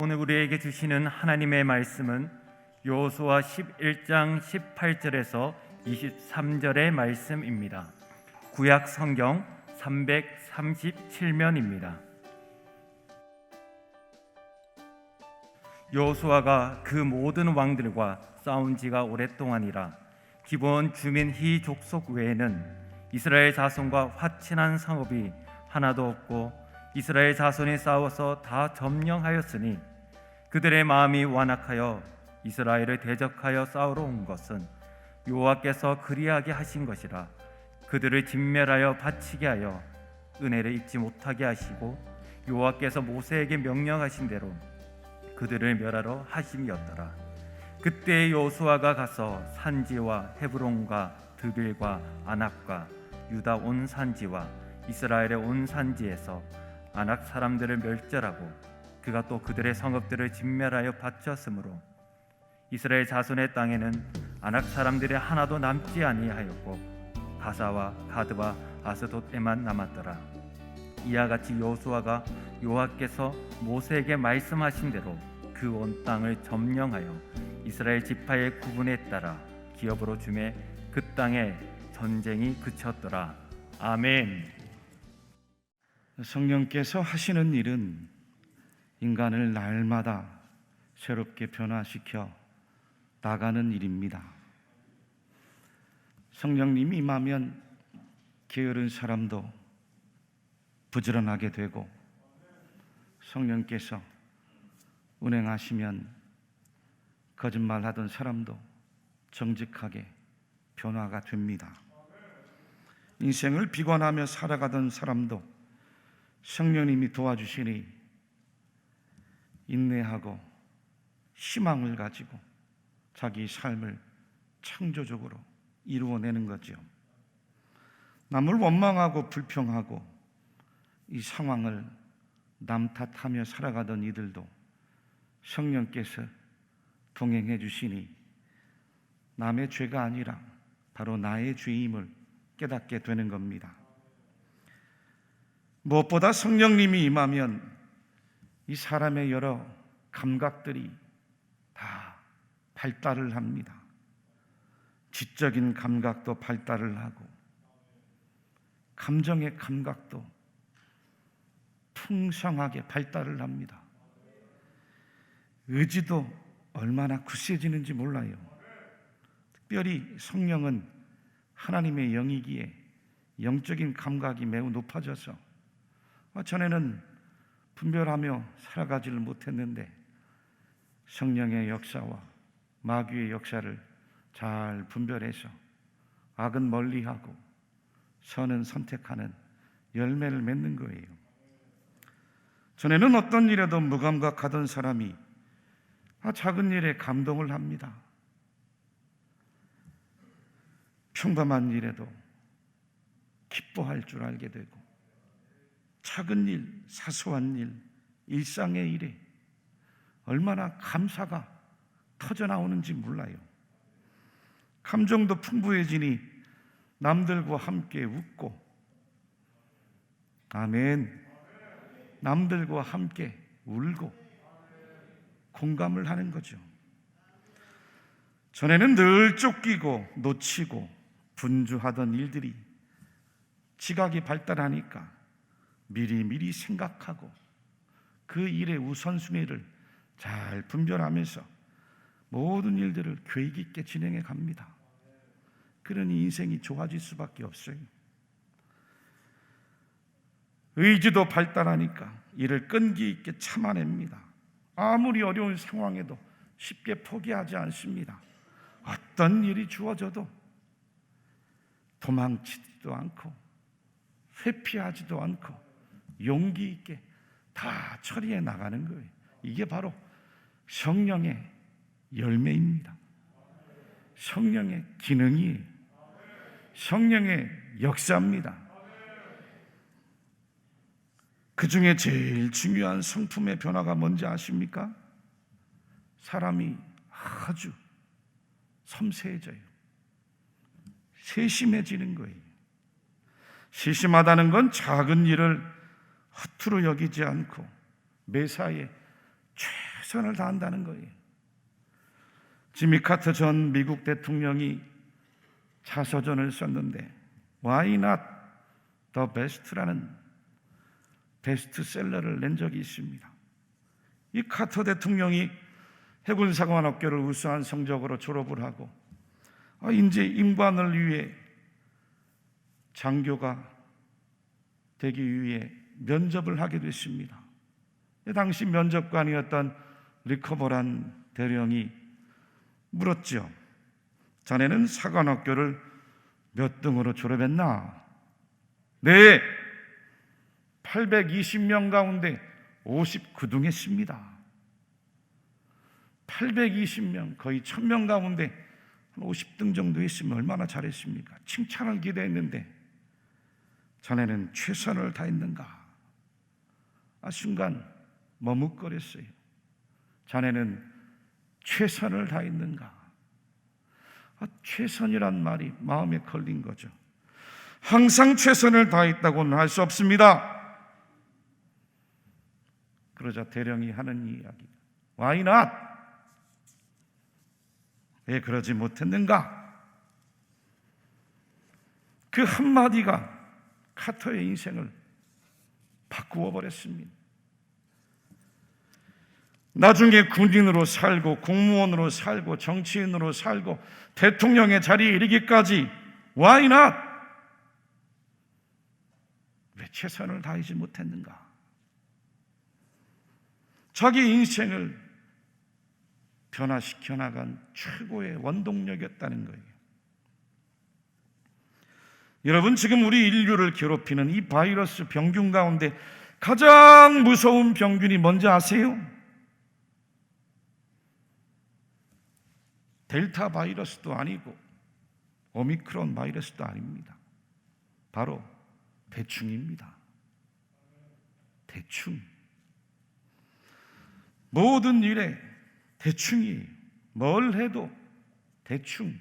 오늘 우리에게 주시는 하나님의 말씀은 여호수아 11장 18절에서 23절의 말씀입니다. 구약 성경 337면입니다. 여호수아가 그 모든 왕들과 싸운 지가 오랫동안이라 기브온 주민 히 족속 외에는 이스라엘 자손과 화친한 성읍이 하나도 없고 이스라엘 자손이 싸워서 다 점령하였으니 그들의 마음이 완악하여 이스라엘을 대적하여 싸우러 온 것은 여호와께서 그리하게 하신 것이라. 그들을 진멸하여 바치게 하여 은혜를 입지 못하게 하시고 여호와께서 모세에게 명령하신 대로 그들을 멸하러 하심이었더라. 그때 여호수아가 가서 산지와 헤브론과 드빌과 아낙과 유다 온 산지와 이스라엘의 온 산지에서 아낙 사람들을 멸절하고 그가 또 그들의 성읍들을 진멸하여 바쳤으므로 이스라엘 자손의 땅에는 아낙 사람들이 하나도 남지 아니하였고 가사와 가드와 아스돗에만 남았더라. 이와 같이 여호수아가 여호와께서 모세에게 말씀하신 대로 그 온 땅을 점령하여 이스라엘 지파의 구분에 따라 기업으로 주매 그 땅에 전쟁이 그쳤더라. 아멘. 성령께서 하시는 일은 인간을 날마다 새롭게 변화시켜 나가는 일입니다. 성령님이 임하면 게으른 사람도 부지런하게 되고 성령께서 운행하시면 거짓말하던 사람도 정직하게 변화가 됩니다. 인생을 비관하며 살아가던 사람도 성령님이 도와주시니 인내하고 희망을 가지고 자기 삶을 창조적으로 이루어내는 거죠. 남을 원망하고 불평하고 이 상황을 남 탓하며 살아가던 이들도 성령께서 동행해 주시니 남의 죄가 아니라 바로 나의 죄임을 깨닫게 되는 겁니다. 무엇보다 성령님이 임하면 이 사람의 여러 감각들이 다 발달을 합니다. 지적인 감각도 발달을 하고 감정의 감각도 풍성하게 발달을 합니다. 의지도 얼마나 굳세지는지 몰라요. 특별히 성령은 하나님의 영이기에 영적인 감각이 매우 높아져서 전에는 분별하며 살아가지를 못했는데 성령의 역사와 마귀의 역사를 잘 분별해서 악은 멀리하고 선은 선택하는 열매를 맺는 거예요. 전에는 어떤 일에도 무감각하던 사람이 작은 일에 감동을 합니다. 평범한 일에도 기뻐할 줄 알게 되고 작은 일, 사소한 일, 일상의 일에 얼마나 감사가 터져나오는지 몰라요. 감정도 풍부해지니 남들과 함께 웃고, 아멘, 남들과 함께 울고 공감을 하는 거죠. 전에는 늘 쫓기고 놓치고 분주하던 일들이 지각이 발달하니까 미리미리 생각하고 그 일의 우선순위를 잘 분별하면서 모든 일들을 계획 있게 진행해 갑니다. 그러니 인생이 좋아질 수밖에 없어요. 의지도 발달하니까 일을 끈기 있게 참아냅니다. 아무리 어려운 상황에도 쉽게 포기하지 않습니다. 어떤 일이 주어져도 도망치지도 않고 회피하지도 않고 용기 있게 다 처리해 나가는 거예요. 이게 바로 성령의 열매입니다. 성령의 기능이에요. 성령의 역사입니다. 그 중에 제일 중요한 성품의 변화가 뭔지 아십니까? 사람이 아주 섬세해져요. 세심해지는 거예요. 세심하다는 건 작은 일을 허투루 여기지 않고 매사에 최선을 다한다는 거예요. 지미 카터 전 미국 대통령이 자서전을 썼는데 Why not the best라는 베스트셀러를 낸 적이 있습니다. 이 카터 대통령이 해군사관학교를 우수한 성적으로 졸업을 하고 이제 임관을 위해 장교가 되기 위해 면접을 하게 됐습니다. 당시 면접관이었던 리커버란 대령이 물었죠. 자네는 사관학교를 몇 등으로 졸업했나? 네, 820명 가운데 59등 했습니다. 820명, 거의 1000명 가운데 한 50등 정도 했으면 얼마나 잘했습니까? 칭찬을 기대했는데 자네는 최선을 다했는가? 순간 머뭇거렸어요. 자네는 최선을 다했는가? 최선이란 말이 마음에 걸린 거죠. 항상 최선을 다했다고는 할 수 없습니다. 그러자 대령이 하는 이야기, Why not? 왜 그러지 못했는가? 그 한마디가 카터의 인생을 바꾸어 버렸습니다. 나중에 군인으로 살고 공무원으로 살고 정치인으로 살고 대통령의 자리에 이르기까지 Why not? 왜 최선을 다하지 못했는가? 자기 인생을 변화시켜 나간 최고의 원동력이었다는 거예요. 여러분, 지금 우리 인류를 괴롭히는 이 바이러스 병균 가운데 가장 무서운 병균이 뭔지 아세요? 델타 바이러스도 아니고 오미크론 바이러스도 아닙니다. 바로 대충입니다. 대충. 모든 일에 대충이, 뭘 해도 대충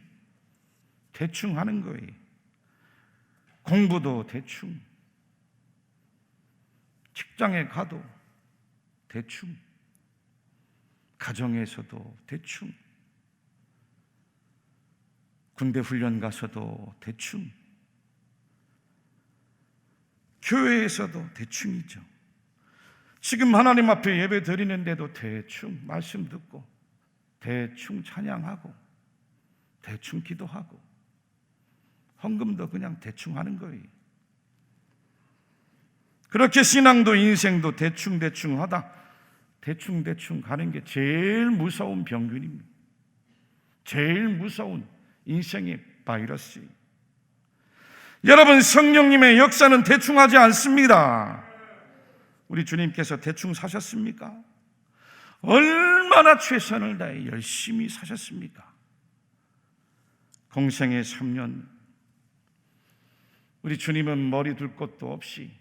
하는 거예요. 공부도 대충, 직장에 가도 대충, 가정에서도 대충, 군대 훈련 가서도 대충, 교회에서도 대충이죠. 지금 하나님 앞에 예배 드리는데도 대충 말씀 듣고 대충 찬양하고 대충 기도하고 헌금도 그냥 대충 하는 거예요. 그렇게 신앙도 인생도 대충 하다 대충 가는 게 제일 무서운 병균입니다. 제일 무서운 인생의 바이러스. 여러분, 성령님의 역사는 대충하지 않습니다. 우리 주님께서 대충 사셨습니까? 얼마나 최선을 다해 열심히 사셨습니까? 공생의 3년, 우리 주님은 머리 둘 것도 없이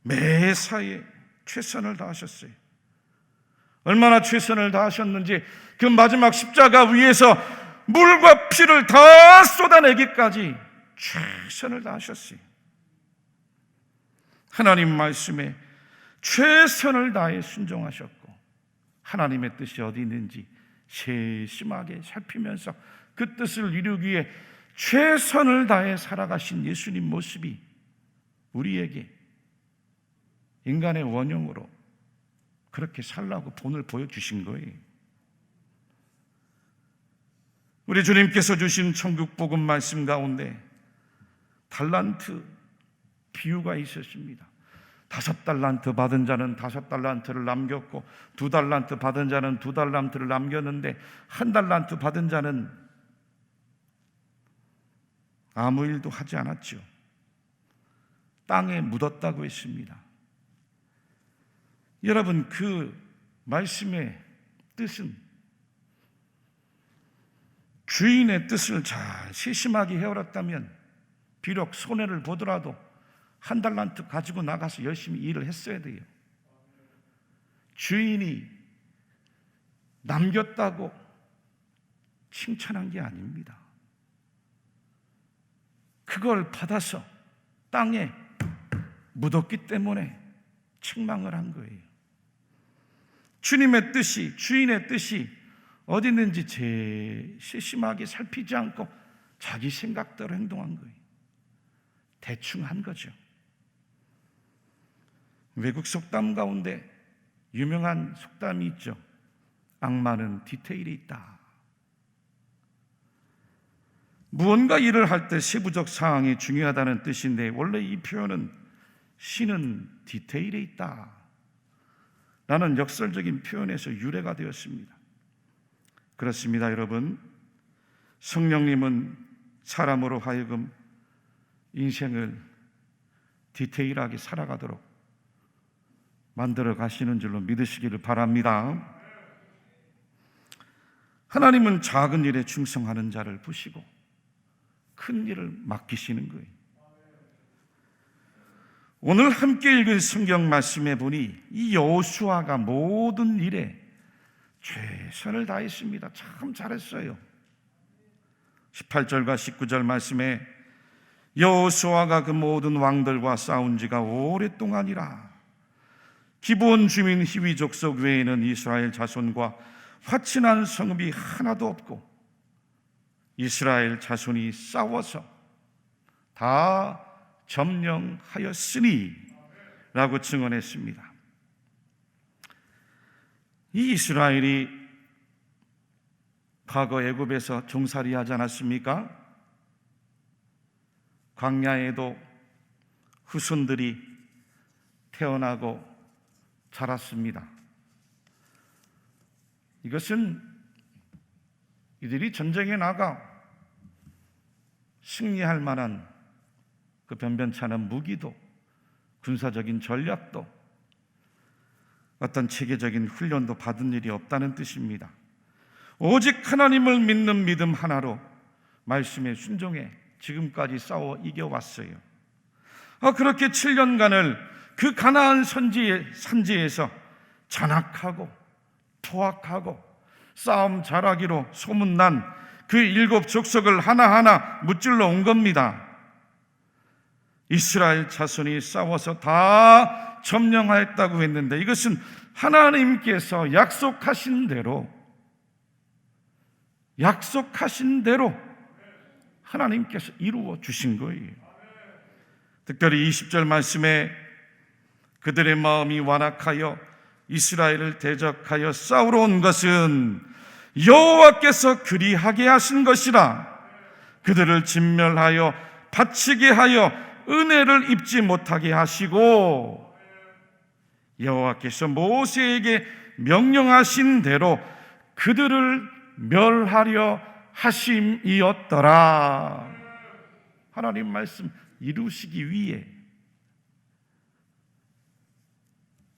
매사에 최선을 다하셨어요. 얼마나 최선을 다하셨는지 그 마지막 십자가 위에서 물과 피를 다 쏟아내기까지 최선을 다하셨어요. 하나님 말씀에 최선을 다해 순종하셨고 하나님의 뜻이 어디 있는지 세심하게 살피면서 그 뜻을 이루기 위해 최선을 다해 살아가신 예수님 모습이 우리에게 인간의 원형으로 그렇게 살라고 본을 보여주신 거예요. 우리 주님께서 주신 천국 복음 말씀 가운데 달란트 비유가 있었습니다. 5달란트 받은 자는 5달란트를 남겼고 2달란트 받은 자는 2달란트를 남겼는데 1달란트 받은 자는 아무 일도 하지 않았죠. 땅에 묻었다고 했습니다. 여러분, 그 말씀의 뜻은 주인의 뜻을 잘 세심하게 헤아렸다면 비록 손해를 보더라도 1달란트 가지고 나가서 열심히 일을 했어야 돼요. 주인이 남겼다고 칭찬한 게 아닙니다. 그걸 받아서 땅에 묻었기 때문에 책망을 한 거예요. 주님의 뜻이, 주인의 뜻이 어디 있는지 제일 세심하게 살피지 않고 자기 생각대로 행동한 거예요. 대충 한 거죠. 외국 속담 가운데 유명한 속담이 있죠. 악마는 디테일이 있다. 무언가 일을 할 때 세부적 사항이 중요하다는 뜻인데, 원래 이 표현은 신은 디테일에 있다 라는 역설적인 표현에서 유래가 되었습니다. 그렇습니다, 여러분. 성령님은 사람으로 하여금 인생을 디테일하게 살아가도록 만들어 가시는 줄로 믿으시기를 바랍니다. 하나님은 작은 일에 충성하는 자를 보시고 큰 일을 맡기시는 거예요. 오늘 함께 읽은 성경 말씀에 보니 이 여호수아가 모든 일에 최선을 다했습니다. 참 잘했어요. 18절과 19절 말씀에 여호수아가 그 모든 왕들과 싸운 지가 오랫동안이라. 기브온 주민 히위 족속 외에는 이스라엘 자손과 화친한 성읍이 하나도 없고 이스라엘 자손이 싸워서 다 점령하였으니 라고 증언했습니다. 이 이스라엘이 과거 애굽에서 종살이 하지 않았습니까? 광야에도 후손들이 태어나고 자랐습니다. 이것은 이들이 전쟁에 나가 승리할 만한 그 변변찮은 무기도, 군사적인 전략도, 어떤 체계적인 훈련도 받은 일이 없다는 뜻입니다. 오직 하나님을 믿는 믿음 하나로 말씀에 순종해 지금까지 싸워 이겨왔어요. 그렇게 7년간을 그 가나안 산지에서 잔악하고 포악하고 싸움 잘하기로 소문난 그 7 족속을 하나하나 무찔러 온 겁니다. 이스라엘 자손이 싸워서 다 점령하였다고 했는데, 이것은 하나님께서 약속하신 대로 하나님께서 이루어 주신 거예요. 특별히 20절 말씀에 그들의 마음이 완악하여 이스라엘을 대적하여 싸우러 온 것은 여호와께서 그리하게 하신 것이라. 그들을 진멸하여 바치게 하여 은혜를 입지 못하게 하시고 여호와께서 모세에게 명령하신 대로 그들을 멸하려 하심이었더라. 하나님 말씀 이루시기 위해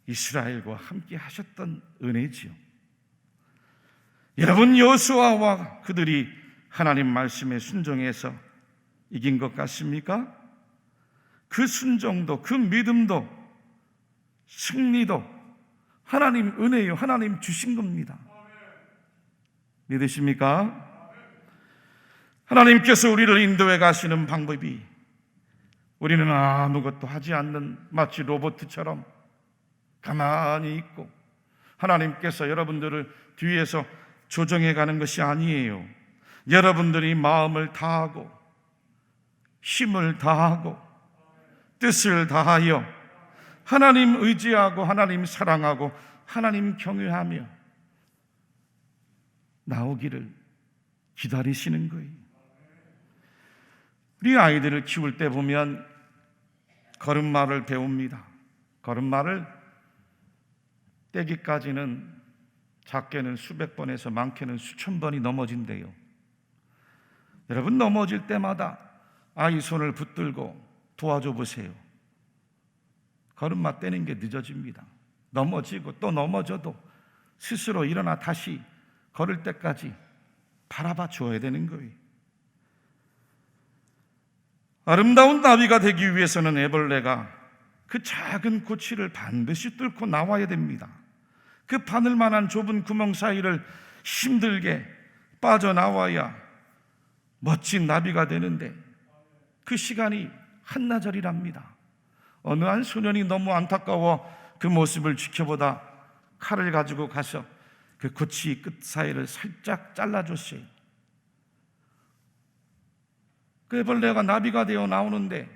이스라엘과 함께 하셨던 은혜지요. 여러분, 여호수아와 그들이 하나님 말씀에 순종해서 이긴 것 같습니까? 그 순종도, 그 믿음도, 승리도 하나님 은혜요, 하나님 주신 겁니다. 믿으십니까? 하나님께서 우리를 인도해 가시는 방법이, 우리는 아무것도 하지 않는 마치 로봇처럼 가만히 있고 하나님께서 여러분들을 뒤에서 조정해 가는 것이 아니에요. 여러분들이 마음을 다하고 힘을 다하고 뜻을 다하여 하나님 의지하고 하나님 사랑하고 하나님 경외하며 나오기를 기다리시는 거예요. 우리 아이들을 키울 때 보면 걸음마를 배웁니다. 걸음마를 떼기까지는 작게는 수백 번에서 많게는 수천 번이 넘어진대요. 여러분, 넘어질 때마다 아이 손을 붙들고 도와줘 보세요. 걸음마 떼는 게 늦어집니다. 넘어지고 또 넘어져도 스스로 일어나 다시 걸을 때까지 바라봐 줘야 되는 거예요. 아름다운 나비가 되기 위해서는 애벌레가 그 작은 고치를 반드시 뚫고 나와야 됩니다. 그 바늘만한 좁은 구멍 사이를 힘들게 빠져나와야 멋진 나비가 되는데, 그 시간이 한나절이랍니다. 어느 한 소년이 너무 안타까워 그 모습을 지켜보다 칼을 가지고 가서 그 고치 끝 사이를 살짝 잘라줬어요. 그 애벌레가 나비가 되어 나오는데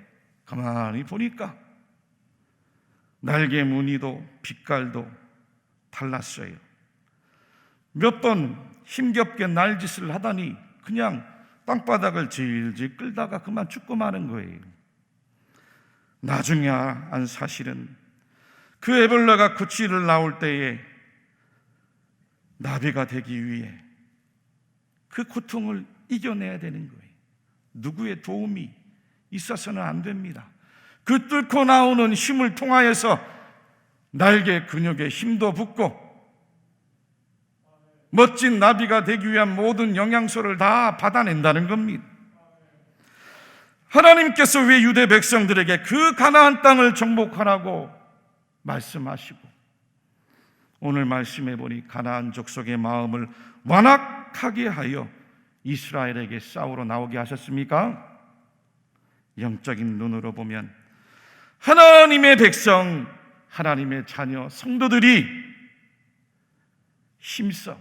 가만히 보니까 날개 무늬도 빛깔도 달랐어요. 몇 번 힘겹게 날짓을 하다니 그냥 땅바닥을 질질 끌다가 그만 죽고 마는 거예요. 나중에 안 사실은 그 애벌레가 고치를 나올 때에 나비가 되기 위해 그 고통을 이겨내야 되는 거예요. 누구의 도움이 있어서는 안 됩니다. 그 뚫고 나오는 힘을 통하여서 날개 근육에 힘도 붙고 멋진 나비가 되기 위한 모든 영양소를 다 받아낸다는 겁니다. 하나님께서 왜 유대 백성들에게 그 가나안 땅을 정복하라고 말씀하시고 오늘 말씀해 보니 가나안 족속의 마음을 완악하게 하여 이스라엘에게 싸우러 나오게 하셨습니까? 영적인 눈으로 보면 하나님의 백성, 하나님의 자녀, 성도들이 힘써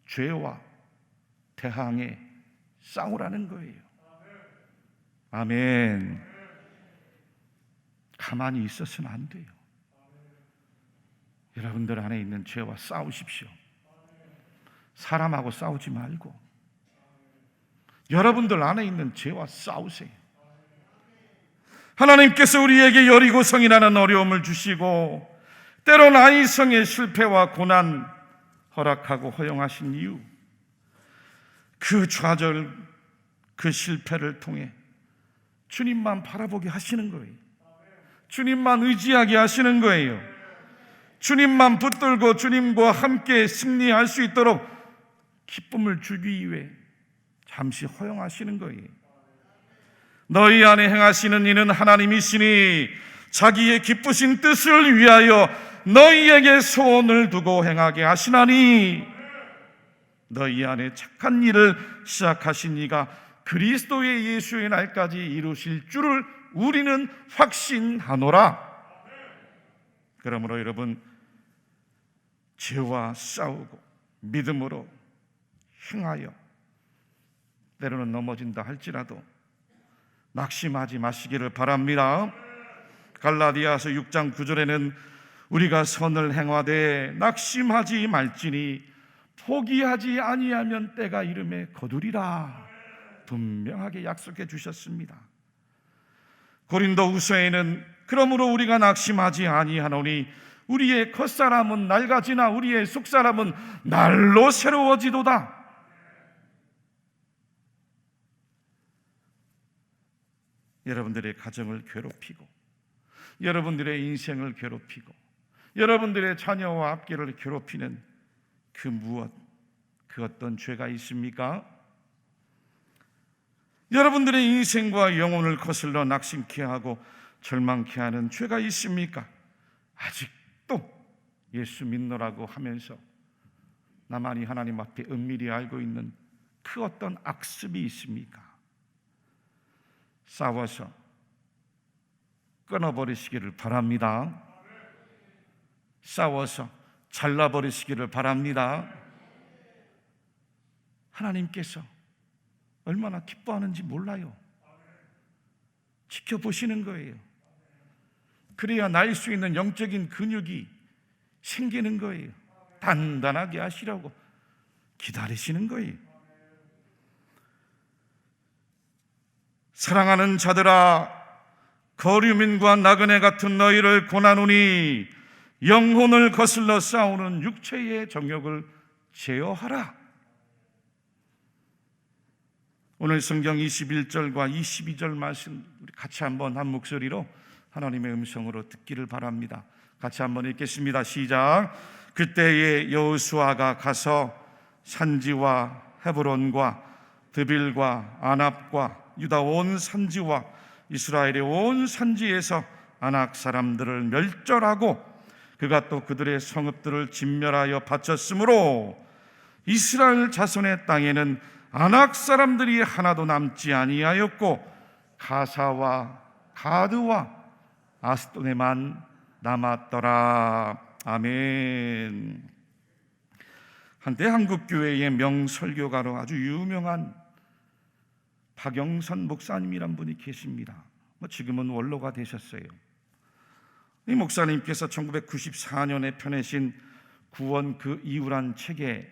죄와 대항해 싸우라는 거예요. 아멘. 가만히 있어서는 안 돼요. 여러분들 안에 있는 죄와 싸우십시오. 사람하고 싸우지 말고 여러분들 안에 있는 죄와 싸우세요. 하나님께서 우리에게 여리고성이라는 어려움을 주시고 때론 아이성의 실패와 고난 허락하고 허용하신 이유, 그 좌절, 그 실패를 통해 주님만 바라보게 하시는 거예요. 주님만 의지하게 하시는 거예요. 주님만 붙들고 주님과 함께 승리할 수 있도록 기쁨을 주기 위해 잠시 허용하시는 거예요. 너희 안에 행하시는 이는 하나님이시니 자기의 기쁘신 뜻을 위하여 너희에게 소원을 두고 행하게 하시나니 너희 안에 착한 일을 시작하신 이가 그리스도의 예수의 날까지 이루실 줄을 우리는 확신하노라. 그러므로 여러분, 죄와 싸우고 믿음으로 행하여 때로는 넘어진다 할지라도 낙심하지 마시기를 바랍니다. 갈라디아서 6장 9절에는 우리가 선을 행하되 낙심하지 말지니 포기하지 아니하면 때가 이름에 거두리라 분명하게 약속해 주셨습니다. 고린도후서에는 그러므로 우리가 낙심하지 아니하노니 우리의 겉사람은 낡아지나 우리의 속사람은 날로 새로워지도다. 여러분들의 가정을 괴롭히고 여러분들의 인생을 괴롭히고 여러분들의 자녀와 앞길을 괴롭히는 그 무엇, 그 어떤 죄가 있습니까? 여러분들의 인생과 영혼을 거슬러 낙심케 하고 절망케 하는 죄가 있습니까? 아직도 예수 믿노라고 하면서 나만이 하나님 앞에 은밀히 알고 있는 그 어떤 악습이 있습니까? 싸워서 끊어버리시기를 바랍니다. 싸워서 잘라버리시기를 바랍니다. 하나님께서 얼마나 기뻐하는지 몰라요. 지켜보시는 거예요. 그래야 날 수 있는 영적인 근육이 생기는 거예요. 단단하게 하시라고 기다리시는 거예요. 사랑하는 자들아, 거류민과 나그네 같은 너희를 고나노니 영혼을 거슬러 싸우는 육체의 정욕을 제어하라. 오늘 성경 21절과 22절 말씀 우리 같이 한번 한 목소리로 하나님의 음성으로 듣기를 바랍니다. 같이 한번 읽겠습니다. 시작. 그때에 여호수아가 가서 산지와 헤브론과 드빌과 아납과 유다 온 산지와 이스라엘의 온 산지에서 아낙 사람들을 멸절하고 그가 또 그들의 성읍들을 진멸하여 바쳤으므로 이스라엘 자손의 땅에는 아낙 사람들이 하나도 남지 아니하였고 가사와 가드와 아스돈에만 남았더라. 아멘. 한때 한국교회의 명설교가로 아주 유명한 박영선 목사님이란 분이 계십니다. 지금은 원로가 되셨어요. 이 목사님께서 1994년에 펴내신 구원 그 이유란 책에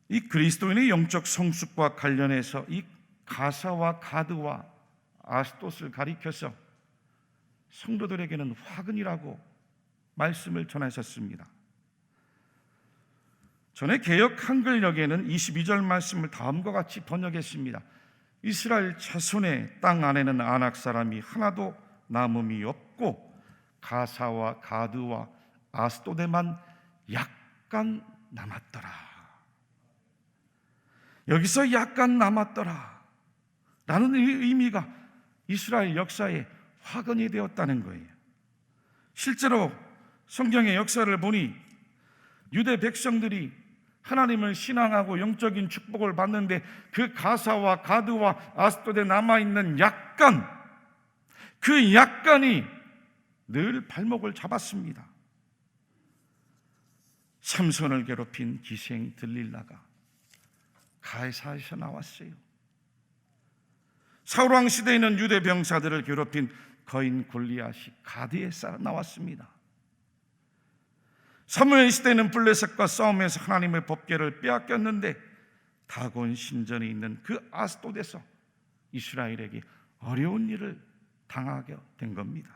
이 그리스도인의 영적 성숙과 관련해서 이 가사와 가드와 아스돗을 가리켜서 성도들에게는 화근이라고 말씀을 전하셨습니다. 전에 개역 한글역에는 22절 말씀을 다음과 같이 번역했습니다. 이스라엘 자손의 땅 안에는 아낙 사람이 하나도 남음이 없고 가사와 가드와 아스돗에만 약간 남았더라. 여기서 약간 남았더라 라는 의미가 이스라엘 역사에 화근이 되었다는 거예요. 실제로 성경의 역사를 보니 유대 백성들이 하나님을 신앙하고 영적인 축복을 받는데 그 가사와 가드와 아스돗에 남아있는 약간, 그 약간이 늘 발목을 잡았습니다. 삼손을 괴롭힌 기생 들릴라가 가이사에서 나왔어요. 사울왕 시대에는 유대 병사들을 괴롭힌 거인 골리앗이 가드에서 나왔습니다. 사무엘 시대는 블레셋과 싸움에서 하나님의 법궤를 빼앗겼는데 다곤 신전에 있는 그 아스돗에서 이스라엘에게 어려운 일을 당하게 된 겁니다.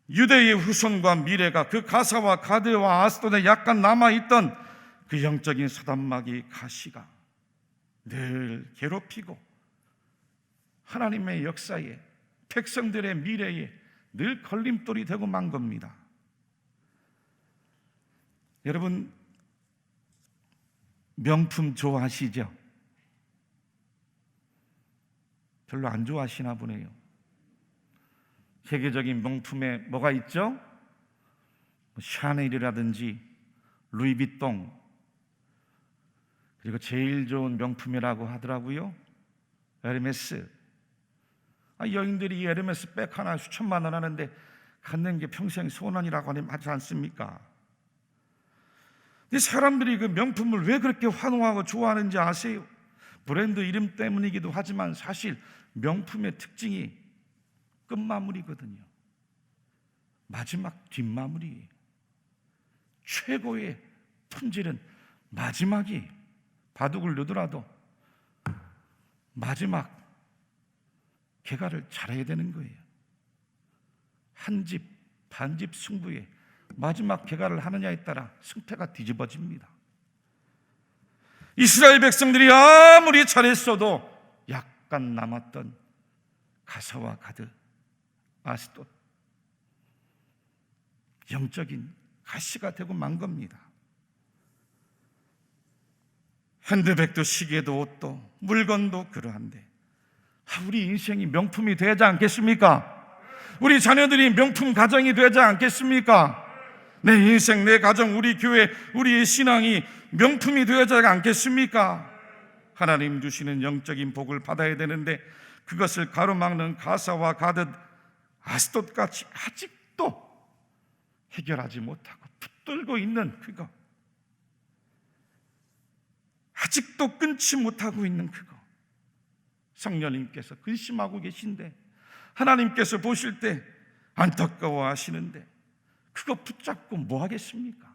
유대의 후손과 미래가 그 가사와 가드와 아스돗에 약간 남아있던 그 영적인 사단마귀 가시가 늘 괴롭히고 하나님의 역사에, 백성들의 미래에 늘 걸림돌이 되고 만 겁니다. 여러분, 명품 좋아하시죠? 별로 안 좋아하시나 보네요. 세계적인 명품에 뭐가 있죠? 샤넬이라든지 루이비통, 그리고 제일 좋은 명품이라고 하더라고요, 에르메스. 여인들이 이 에르메스 백 하나 수천만 원 하는데 갖는 게 평생 소원이라고 하지 않습니까? 근데 사람들이 그 명품을 왜 그렇게 환호하고 좋아하는지 아세요? 브랜드 이름 때문이기도 하지만 사실 명품의 특징이 끝마무리거든요. 마지막 뒷마무리예요. 최고의 품질은 마지막이 바둑을 두더라도 마지막 개가를 잘해야 되는 거예요. 한 집, 반집 승부에 마지막 개가를 하느냐에 따라 승패가 뒤집어집니다. 이스라엘 백성들이 아무리 잘했어도 약간 남았던 가사와 가드, 아스돗, 영적인 가시가 되고 만 겁니다. 핸드백도 시계도 옷도 물건도 그러한데 우리 인생이 명품이 되지 않겠습니까? 우리 자녀들이 명품 가정이 되지 않겠습니까? 내 인생, 내 가정, 우리 교회, 우리의 신앙이 명품이 되지 않겠습니까? 하나님 주시는 영적인 복을 받아야 되는데 그것을 가로막는 가사와 가드, 아스돗같이 아직도 해결하지 못하고 붙들고 있는 그거, 아직도 끊지 못하고 있는 그거, 성령님께서 근심하고 계신데 하나님께서 보실 때 안타까워 하시는데 그거 붙잡고 뭐 하겠습니까?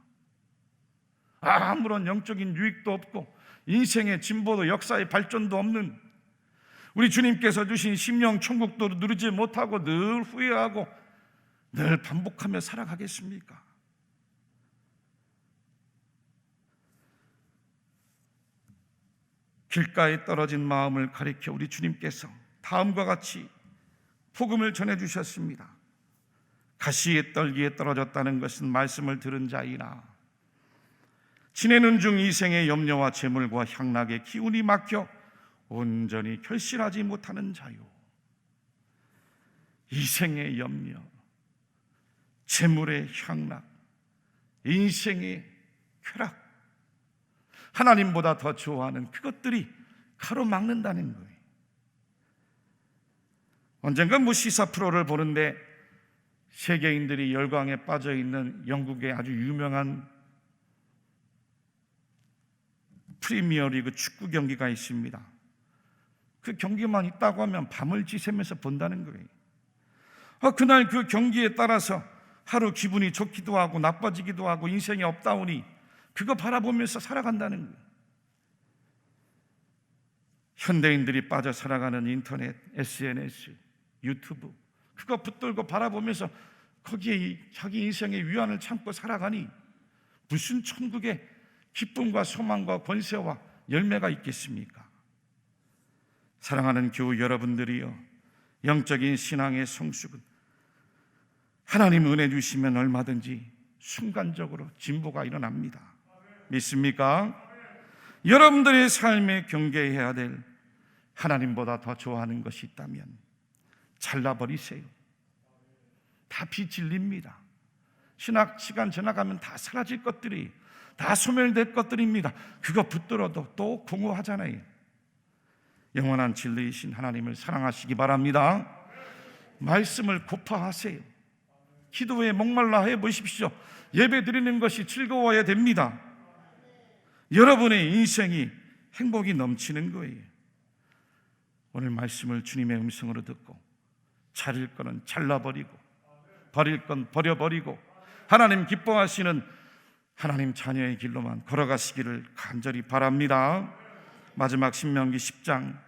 아무런 영적인 유익도 없고 인생의 진보도 역사의 발전도 없는 우리 주님께서 주신 심령 천국도 누리지 못하고 늘 후회하고 늘 반복하며 살아가겠습니까? 길가에 떨어진 마음을 가리켜 우리 주님께서 다음과 같이 복음을 전해주셨습니다. 가시의 떨기에 떨어졌다는 것은 말씀을 들은 자이나 지내는 중 이생의 염려와 재물과 향락의 기운이 막혀 온전히 결실하지 못하는 자요. 이생의 염려, 재물의 향락, 인생의 쾌락, 하나님보다 더 좋아하는 그것들이 가로막는다는 거예요. 언젠가 시사 프로를 보는데 세계인들이 열광에 빠져 있는 영국의 아주 유명한 프리미어리그 축구 경기가 있습니다. 그 경기만 있다고 하면 밤을 지새면서 본다는 거예요. 그날 그 경기에 따라서 하루 기분이 좋기도 하고 나빠지기도 하고 인생의 업다운이 그거 바라보면서 살아간다는 거예요. 현대인들이 빠져 살아가는 인터넷, SNS, 유튜브 그거 붙들고 바라보면서 거기에 자기 인생의 위안을 참고 살아가니 무슨 천국의 기쁨과 소망과 권세와 열매가 있겠습니까? 사랑하는 교우 여러분들이여, 영적인 신앙의 성숙은 하나님 은혜 주시면 얼마든지 순간적으로 진보가 일어납니다. 믿습니까? 여러분들의 삶에 경계해야 될 하나님보다 더 좋아하는 것이 있다면 잘라버리세요. 다 비질립니다. 신학 시간 지나가면 다 사라질 것들이, 다 소멸될 것들입니다. 그거 붙들어도 또 공허하잖아요. 영원한 진리이신 하나님을 사랑하시기 바랍니다. 말씀을 고파하세요. 기도에 목말라 해보십시오. 예배 드리는 것이 즐거워야 됩니다. 여러분의 인생이 행복이 넘치는 거예요. 오늘 말씀을 주님의 음성으로 듣고 차릴 거는 잘라버리고 버릴 건 버려버리고 하나님 기뻐하시는 하나님 자녀의 길로만 걸어가시기를 간절히 바랍니다. 마지막 신명기 10장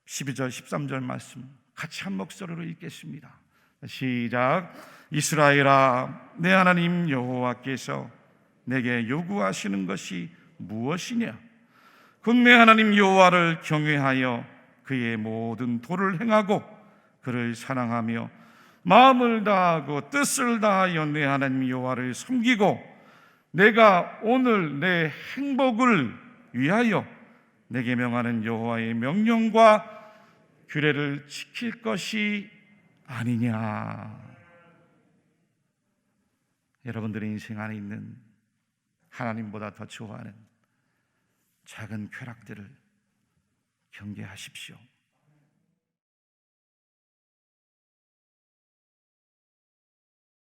12절 13절 말씀 같이 한 목소리로 읽겠습니다. 시작. 이스라엘아, 내 하나님 여호와께서 내게 요구하시는 것이 무엇이냐? 곧 내 하나님 여호와를 경외하여 그의 모든 도를 행하고 그를 사랑하며 마음을 다하고 뜻을 다하여 내 하나님 여호와를 섬기고 내가 오늘 내 행복을 위하여 내게 명하는 여호와의 명령과 규례를 지킬 것이 아니냐. 여러분들의 인생 안에 있는 하나님보다 더 좋아하는 작은 쾌락들을 경계하십시오.